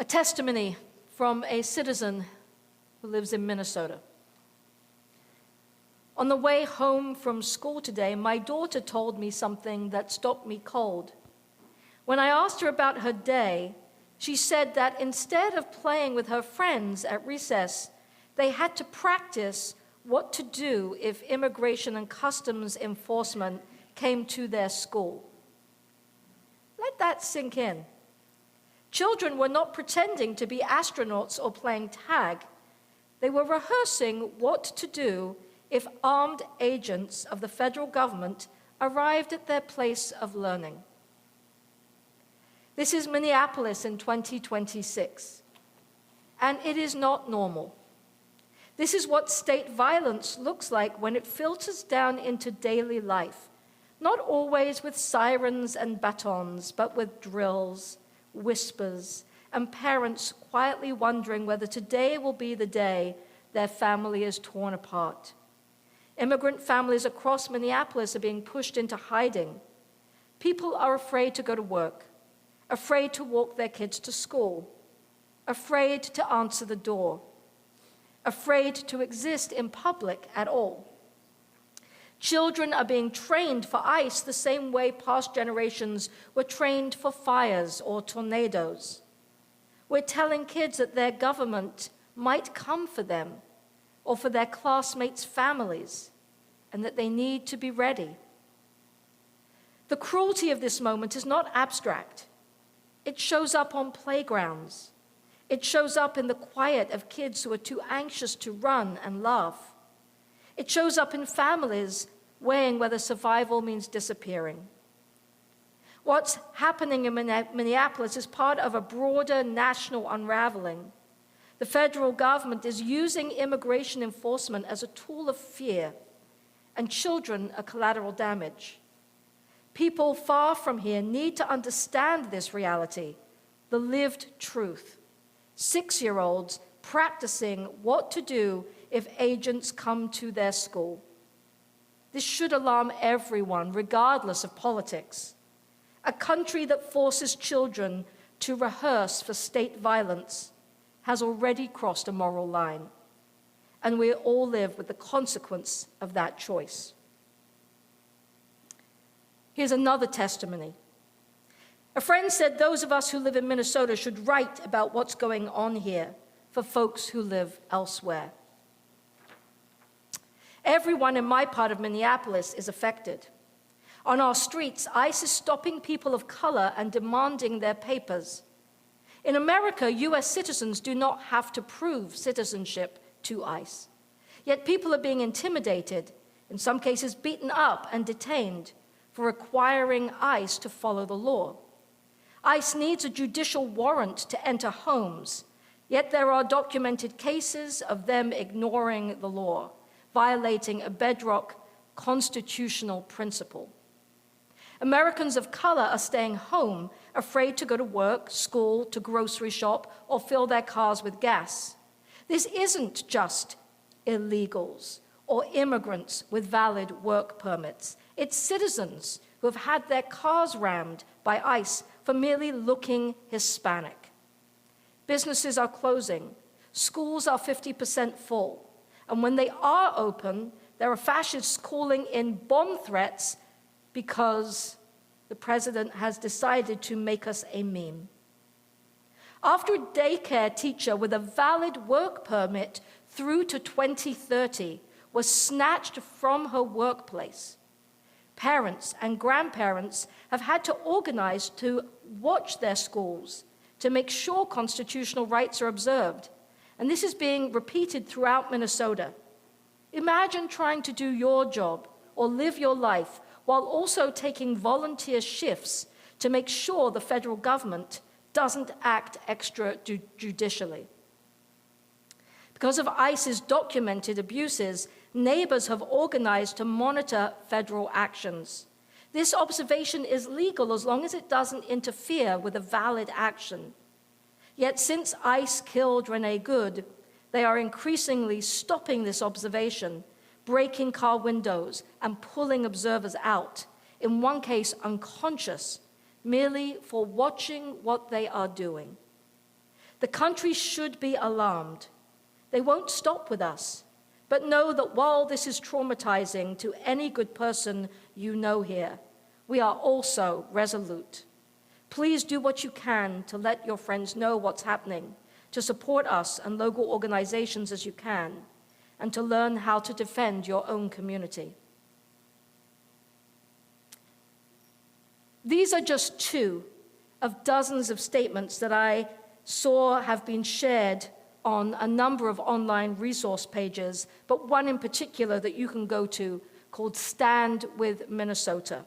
A testimony from a citizen who lives in Minnesota. On the way home from school today, my daughter told me something that stopped me cold. When I asked her about her day, she said that instead of playing with her friends at recess, they had to practice what to do if immigration and customs enforcement came to their school. Let that sink in. Children were not pretending to be astronauts or playing tag. They were rehearsing what to do if armed agents of the federal government arrived at their place of learning. This is Minneapolis in 2026, and it is not normal. This is what state violence looks like when it filters down into daily life, not always with sirens and batons, but with drills, whispers, and parents quietly wondering whether today will be the day their family is torn apart. Immigrant families across Minneapolis are being pushed into hiding. People are afraid to go to work, afraid to walk their kids to school, afraid to answer the door, afraid to exist in public at all. Children are being trained for ICE the same way past generations were trained for fires or tornadoes. We're telling kids that their government might come for them or for their classmates' families, and that they need to be ready. The cruelty of this moment is not abstract. It shows up on playgrounds. It shows up in the quiet of kids who are too anxious to run and laugh. It shows up in families weighing whether survival means disappearing. What's happening in Minneapolis is part of a broader national unraveling. The federal government is using immigration enforcement as a tool of fear, and children are collateral damage. People far from here need to understand this reality, the lived truth. 6-year-olds practicing what to do if agents come to their school. This should alarm everyone, regardless of politics. A country that forces children to rehearse for state violence has already crossed a moral line, and we all live with the consequence of that choice. Here's another testimony. A friend said those of us who live in Minnesota should write about what's going on here for folks who live elsewhere. Everyone in my part of Minneapolis is affected. On our streets, ICE is stopping people of color and demanding their papers. In America, US citizens do not have to prove citizenship to ICE. Yet people are being intimidated, in some cases beaten up and detained, for requiring ICE to follow the law. ICE needs a judicial warrant to enter homes, yet there are documented cases of them ignoring the law, violating a bedrock constitutional principle. Americans of color are staying home, afraid to go to work, school, to grocery shop, or fill their cars with gas. This isn't just illegals or immigrants with valid work permits. It's citizens who have had their cars rammed by ICE for merely looking Hispanic. Businesses are closing. Schools are 50% full. And when they are open, there are fascists calling in bomb threats because the president has decided to make us a meme. After a daycare teacher with a valid work permit through to 2030 was snatched from her workplace, parents and grandparents have had to organize to watch their schools to make sure constitutional rights are observed. And this is being repeated throughout Minnesota. Imagine trying to do your job or live your life while also taking volunteer shifts to make sure the federal government doesn't act extrajudicially. Because of ICE's documented abuses, neighbors have organized to monitor federal actions. This observation is legal as long as it doesn't interfere with a valid action. Yet since ICE killed Renee Good, they are increasingly stopping this observation, breaking car windows and pulling observers out, in one case unconscious, merely for watching what they are doing. The country should be alarmed. They won't stop with us, but know that while this is traumatizing to any good person you know here, we are also resolute. Please do what you can to let your friends know what's happening, to support us and local organizations as you can, and to learn how to defend your own community. These are just two of dozens of statements that I saw have been shared on a number of online resource pages, but one in particular that you can go to called Stand with Minnesota.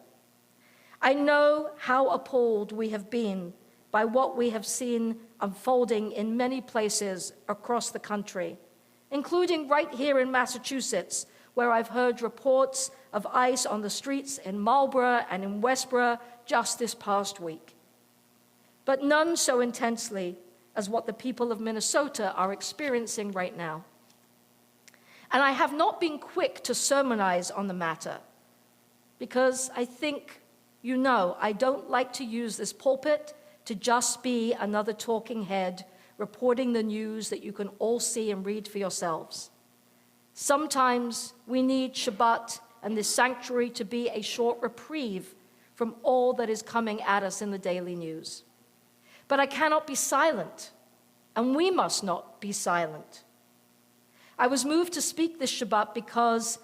I know how appalled we have been by what we have seen unfolding in many places across the country, including right here in Massachusetts, where I've heard reports of ICE on the streets in Marlborough and in Westborough just this past week. But none so intensely as what the people of Minnesota are experiencing right now. And I have not been quick to sermonize on the matter, because I think you know I don't like to use this pulpit to just be another talking head reporting the news that you can all see and read for yourselves. Sometimes we need Shabbat and this sanctuary to be a short reprieve from all that is coming at us in the daily news. But I cannot be silent, and we must not be silent. I was moved to speak this Shabbat because,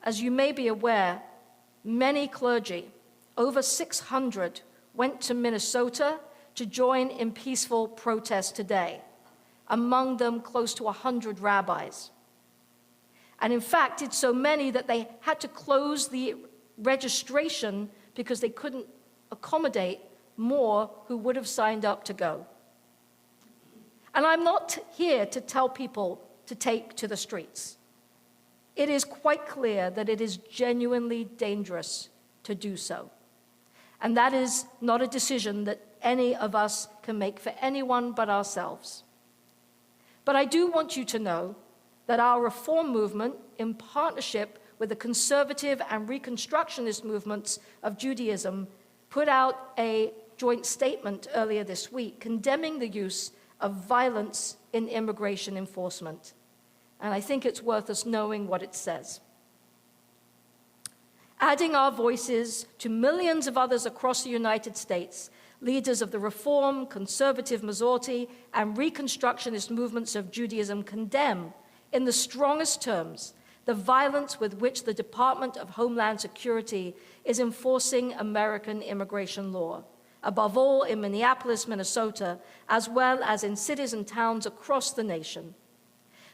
as you may be aware, many clergy, over 600, went to Minnesota to join in peaceful protest today, among them close to 100 rabbis. And in fact, it's so many that they had to close the registration because they couldn't accommodate more who would have signed up to go. And I'm not here to tell people to take to the streets. It is quite clear that it is genuinely dangerous to do so. And that is not a decision that any of us can make for anyone but ourselves. But I do want you to know that our reform movement, in partnership with the conservative and reconstructionist movements of Judaism, put out a joint statement earlier this week condemning the use of violence in immigration enforcement. And I think it's worth us knowing what it says. Adding our voices to millions of others across the United States, leaders of the Reform, Conservative Majority, and Reconstructionist movements of Judaism condemn, in the strongest terms, the violence with which the Department of Homeland Security is enforcing American immigration law, above all in Minneapolis, Minnesota, as well as in cities and towns across the nation.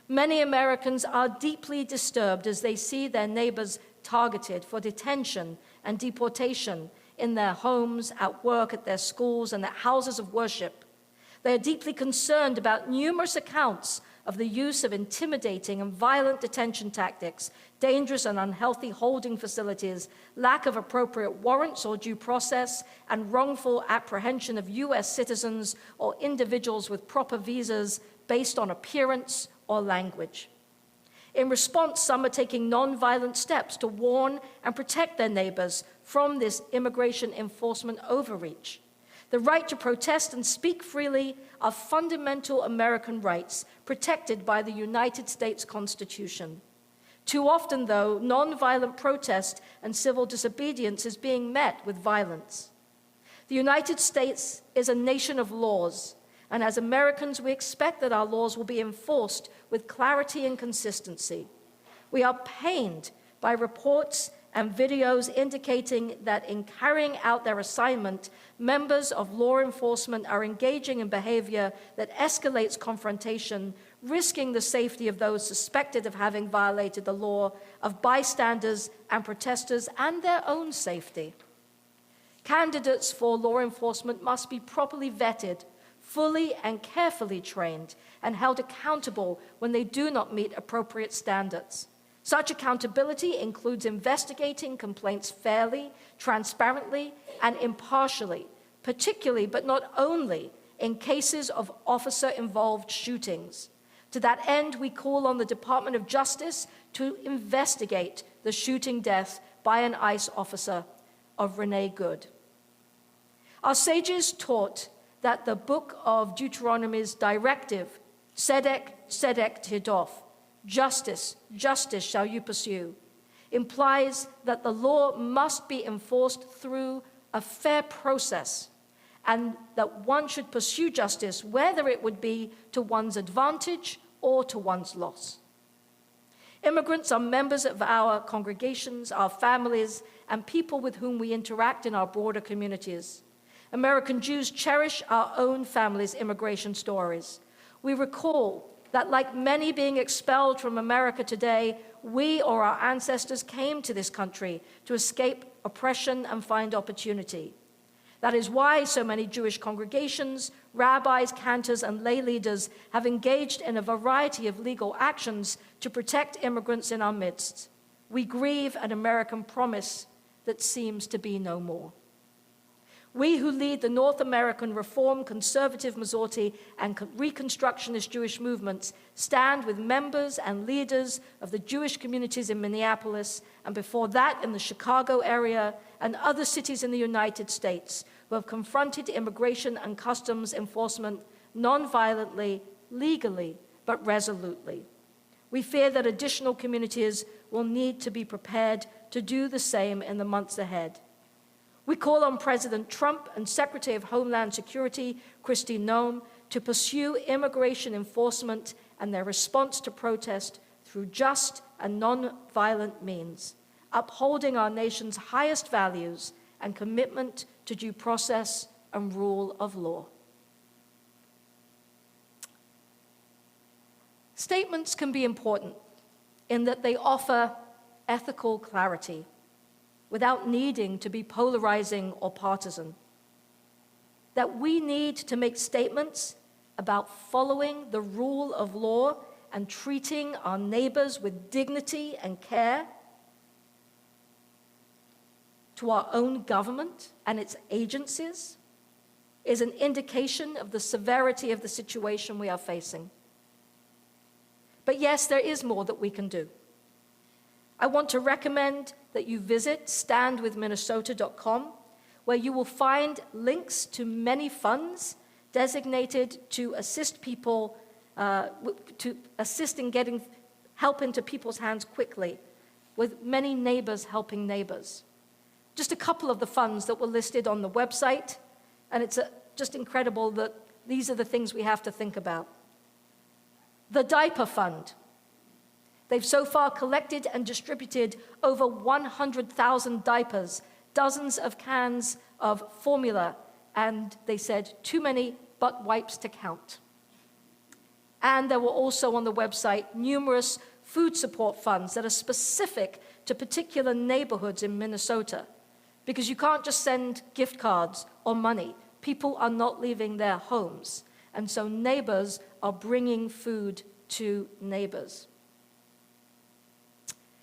Many Americans are deeply disturbed as they see their neighbors targeted for detention and deportation in their homes, at work, at their schools, and at houses of worship. They are deeply concerned about numerous accounts of the use of intimidating and violent detention tactics, dangerous and unhealthy holding facilities, lack of appropriate warrants or due process, and wrongful apprehension of U.S. citizens or individuals with proper visas based on appearance or language. In response, some are taking nonviolent steps to warn and protect their neighbors from this immigration enforcement overreach. The right to protest and speak freely are fundamental American rights protected by the United States Constitution. Too often, though, nonviolent protest and civil disobedience is being met with violence. The United States is a nation of laws, and as Americans, we expect that our laws will be enforced with clarity and consistency. We are pained by reports and videos indicating that in carrying out their assignment, members of law enforcement are engaging in behavior that escalates confrontation, risking the safety of those suspected of having violated the law, of bystanders and protesters, and their own safety. Candidates for law enforcement must be properly vetted, fully and carefully trained, and held accountable when they do not meet appropriate standards. Such accountability includes investigating complaints fairly, transparently, and impartially, particularly but not only in cases of officer-involved shootings. To that end, we call on the Department of Justice to investigate the shooting death by an ICE officer of Renee Good. Our sages taught that the book of Deuteronomy's directive, Tzedek, Tzedek Tirdof, justice, justice shall you pursue, implies that the law must be enforced through a fair process, and that one should pursue justice, whether it would be to one's advantage or to one's loss. Immigrants are members of our congregations, our families, and people with whom we interact in our broader communities. American Jews cherish our own families' immigration stories. We recall that, like many being expelled from America today, we or our ancestors came to this country to escape oppression and find opportunity. That is why so many Jewish congregations, rabbis, cantors, and lay leaders have engaged in a variety of legal actions to protect immigrants in our midst. We grieve an American promise that seems to be no more. We who lead the North American Reform, Conservative Majority, and Reconstructionist Jewish movements stand with members and leaders of the Jewish communities in Minneapolis, and before that in the Chicago area and other cities in the United States, who have confronted immigration and customs enforcement non-violently, legally, but resolutely. We fear that additional communities will need to be prepared to do the same in the months ahead. We call on President Trump and Secretary of Homeland Security, Kristi Noem, to pursue immigration enforcement and their response to protest through just and non-violent means, upholding our nation's highest values and commitment to due process and rule of law. Statements can be important in that they offer ethical clarity without needing to be polarizing or partisan. That we need to make statements about following the rule of law and treating our neighbors with dignity and care, to our own government and its agencies, is an indication of the severity of the situation we are facing. But yes, there is more that we can do. I want to recommend that you visit standwithminnesota.com, where you will find links to many funds designated to assist people, to assist in getting help into people's hands quickly, with many neighbors helping neighbors. Just a couple of the funds that were listed on the website, and it's just incredible that these are the things we have to think about. The Diaper Fund. They've so far collected and distributed over 100,000 diapers, dozens of cans of formula, and they said too many butt wipes to count. And there were also on the website numerous food support funds that are specific to particular neighborhoods in Minnesota, because you can't just send gift cards or money. People are not leaving their homes, and so neighbors are bringing food to neighbors.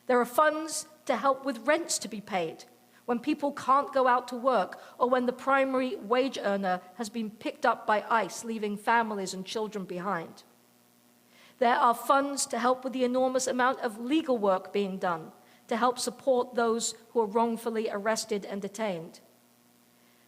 There are funds to help with rents to be paid when people can't go out to work or when the primary wage earner has been picked up by ICE, leaving families and children behind. There are funds to help with the enormous amount of legal work being done to help support those who are wrongfully arrested and detained.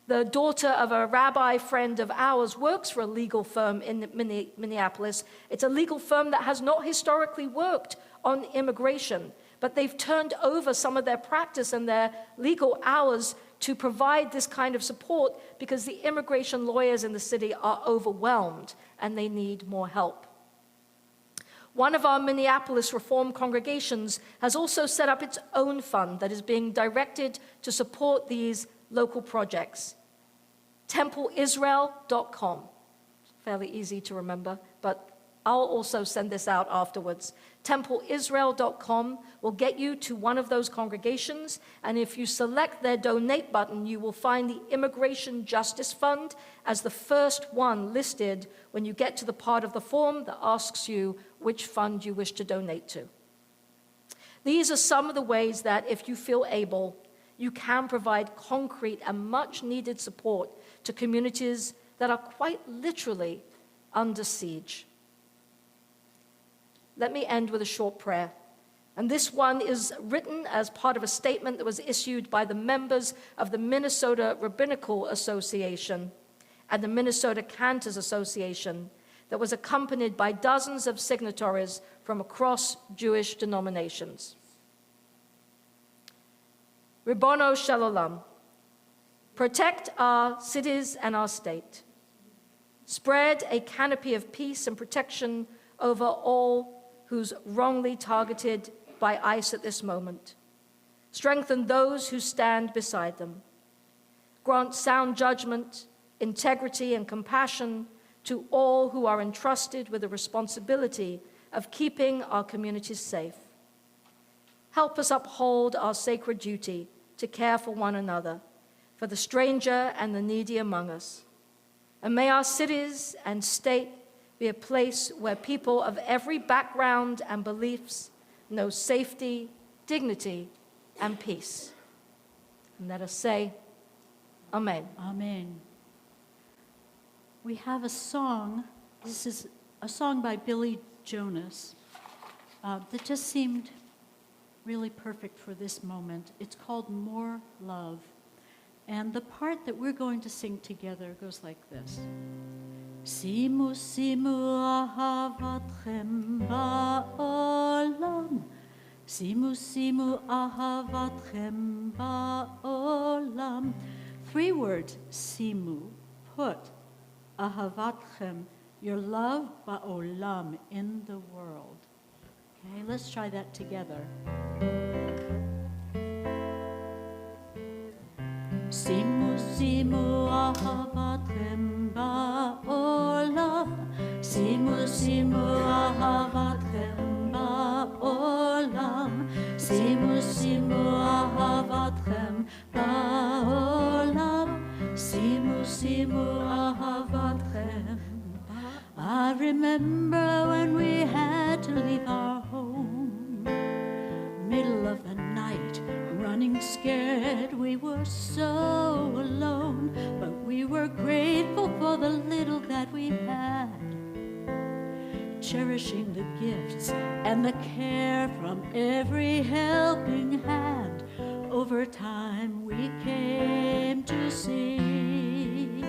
The daughter of a rabbi friend of ours works for a legal firm in Minneapolis. It's a legal firm that has not historically worked on immigration, but they've turned over some of their practice and their legal hours to provide this kind of support because the immigration lawyers in the city are overwhelmed and they need more help. One of our Minneapolis Reform congregations has also set up its own fund that is being directed to support these local projects. TempleIsrael.com. Fairly easy to remember, but I'll also send this out afterwards. TempleIsrael.com will get you to one of those congregations, and if you select their donate button, you will find the Immigration Justice Fund as the first one listed when you get to the part of the form that asks you which fund you wish to donate to. These are some of the ways that, if you feel able, you can provide concrete and much-needed support to communities that are quite literally under siege. Let me end with a short prayer. And this one is written as part of a statement that was issued by the members of the Minnesota Rabbinical Association and the Minnesota Cantors Association that was accompanied by dozens of signatories from across Jewish denominations. Ribono Shel Olam, protect our cities and our state. Spread a canopy of peace and protection over all who's wrongly targeted by ICE at this moment. Strengthen those who stand beside them. Grant sound judgment, integrity, and compassion to all who are entrusted with the responsibility of keeping our communities safe. Help us uphold our sacred duty to care for one another, for the stranger and the needy among us. And may our cities and state be a place where people of every background and beliefs know safety, dignity, and peace. And let us say, Amen. Amen. We have a song. This is a song by Billy Jonas that just seemed really perfect for this moment. It's called More Love. And the part that we're going to sing together goes like this. Simu simu ahavatchem ba'olam. Simu simu ahavatchem ba'olam. 3 words, simu, put, ahavatchem, your love ba'olam, in the world. Okay, let's try that together. Simu simu ahavatchem ba'olam. Simu simu ahavatchem ba'olam. Simu simu ahavatchem ba'olam. Simu simu ahavatchem. I remember when we had to leave our home, middle of the night, running scared. We were so alone, but we were grateful for the little that we had, cherishing the gifts and the care from every helping hand. Over time we came to see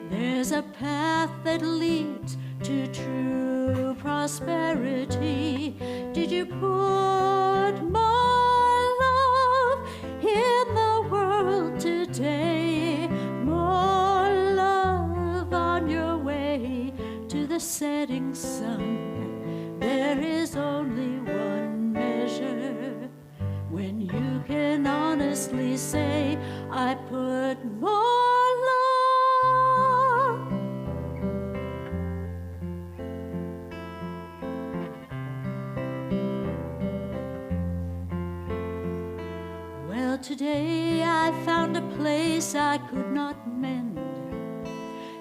there's a path that leads to true prosperity. Did you put more love in the world today? More love on your way to the setting sun. There is only one measure when you can honestly say, I put more love. Well, today I found a place I could not mend,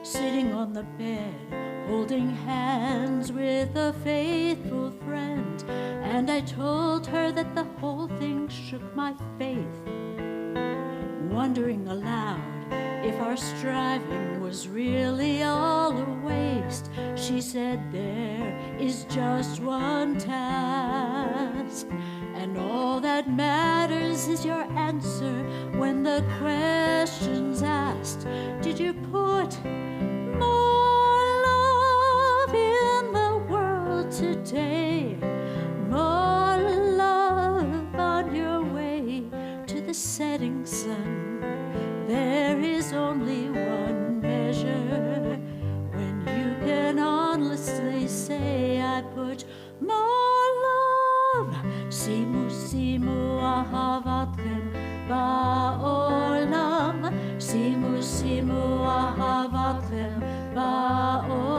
sitting on the bed, holding hands with a faithful friend. And I told her that the whole thing shook my faith, wondering aloud if our striving was really all a waste. She said, there is just one task, and all that matters is your answer when the question's asked. Did you put more love in the world today? More love on your way to the setting sun. There is only one measure when you can honestly say, I put more love. Simu simu ahavatchem ba'olam. Simu simu ahavatchem ba'olam.